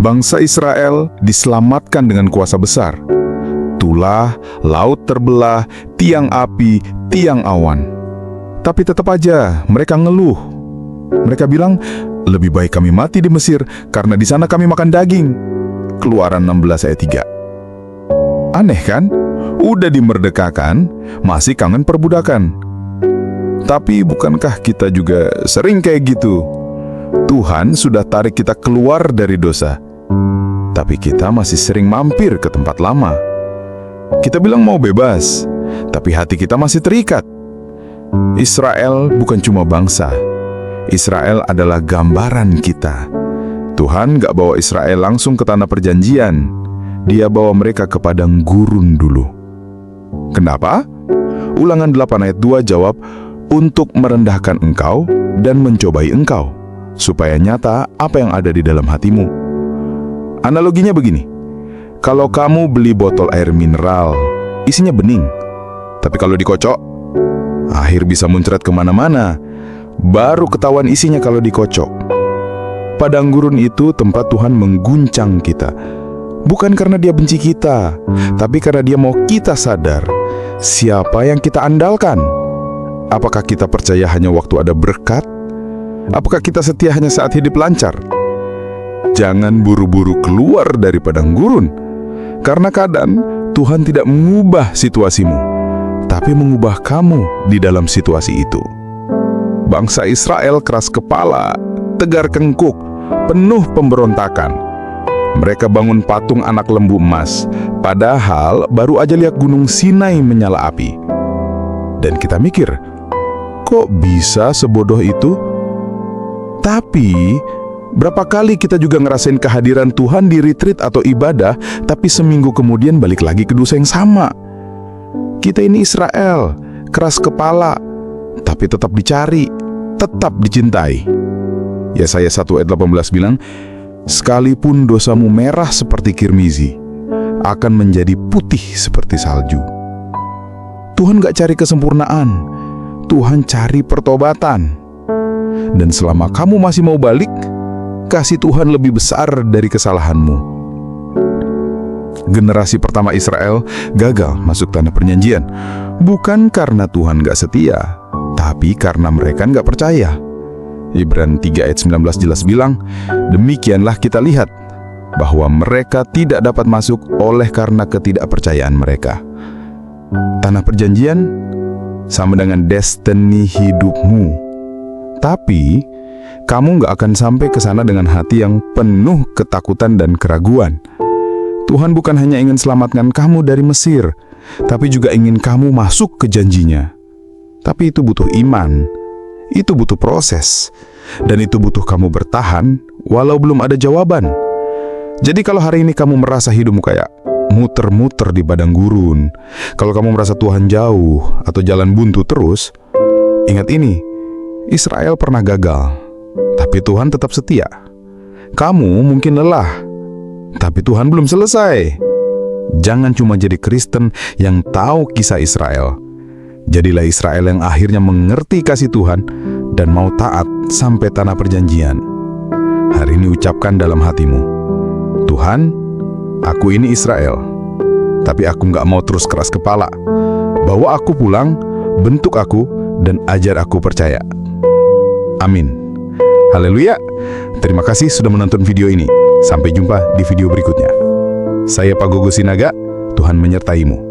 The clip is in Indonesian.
Bangsa Israel diselamatkan dengan kuasa besar. Tulah, laut terbelah, tiang api, tiang awan. Tapi tetap aja mereka ngeluh. Mereka bilang, lebih baik kami mati di Mesir karena di sana kami makan daging. Keluaran 16 ayat 3. Aneh kan? Udah dimerdekakan, masih kangen perbudakan. Tapi bukankah kita juga sering kayak gitu? Tuhan sudah tarik kita keluar dari dosa, tapi kita masih sering mampir ke tempat lama. Kita bilang mau bebas, tapi hati kita masih terikat. Israel bukan cuma bangsa. Israel adalah gambaran kita. Tuhan gak bawa Israel langsung ke tanah perjanjian. Dia bawa mereka ke padang gurun dulu. Kenapa? Ulangan 8 ayat 2 jawab, untuk merendahkan engkau dan mencobai engkau, supaya nyata apa yang ada di dalam hatimu. Analoginya begini, kalau kamu beli botol air mineral, isinya bening, tapi kalau dikocok, air bisa muncrat kemana-mana. Baru ketahuan isinya kalau dikocok. Padang gurun itu tempat Tuhan mengguncang kita. Bukan karena Dia benci kita, tapi karena Dia mau kita sadar siapa yang kita andalkan. Apakah kita percaya hanya waktu ada berkat? Apakah kita setia hanya saat hidup lancar? Jangan buru-buru keluar dari padang gurun, karena kadang Tuhan tidak mengubah situasimu, tapi mengubah kamu di dalam situasi itu. Bangsa Israel keras kepala, tegar kengkuk, penuh pemberontakan. Mereka bangun patung anak lembu emas, padahal baru aja lihat gunung Sinai menyala api. Dan kita mikir, kok bisa sebodoh itu? Tapi, berapa kali kita juga ngerasain kehadiran Tuhan di retreat atau ibadah, tapi seminggu kemudian balik lagi ke dosa yang sama. Kita ini Israel, keras kepala, tapi tetap dicari, tetap dicintai. Yesaya 1 ayat 18 bilang, sekalipun dosamu merah seperti kirmizi, akan menjadi putih seperti salju. Tuhan gak cari kesempurnaan, Tuhan cari pertobatan. Dan selama kamu masih mau balik, kasih Tuhan lebih besar dari kesalahanmu. Generasi pertama Israel gagal masuk tanah perjanjian, bukan karena Tuhan gak setia, tapi karena mereka gak percaya. Ibrani 3 ayat 19 jelas bilang, demikianlah kita lihat bahwa mereka tidak dapat masuk oleh karena ketidakpercayaan mereka. Tanah perjanjian sama dengan destiny hidupmu. Tapi, kamu gak akan sampai ke sana dengan hati yang penuh ketakutan dan keraguan. Tuhan bukan hanya ingin selamatkan kamu dari Mesir, tapi juga ingin kamu masuk ke janjinya. Tapi itu butuh iman, itu butuh proses, dan itu butuh kamu bertahan walau belum ada jawaban. Jadi kalau hari ini kamu merasa hidupmu kayak muter-muter di padang gurun, kalau kamu merasa Tuhan jauh atau jalan buntu terus, ingat ini, Israel pernah gagal, tapi Tuhan tetap setia. Kamu mungkin lelah, tapi Tuhan belum selesai. Jangan cuma jadi Kristen yang tahu kisah Israel. Jadilah Israel yang akhirnya mengerti kasih Tuhan dan mau taat sampai tanah perjanjian. Hari ini ucapkan dalam hatimu, Tuhan, aku ini Israel, tapi aku gak mau terus keras kepala. Bawa aku pulang, bentuk aku, dan ajar aku percaya. Amin. Haleluya. Terima kasih sudah menonton video ini. Sampai jumpa di video berikutnya. Saya Pak Gogo Sinaga, Tuhan menyertaimu.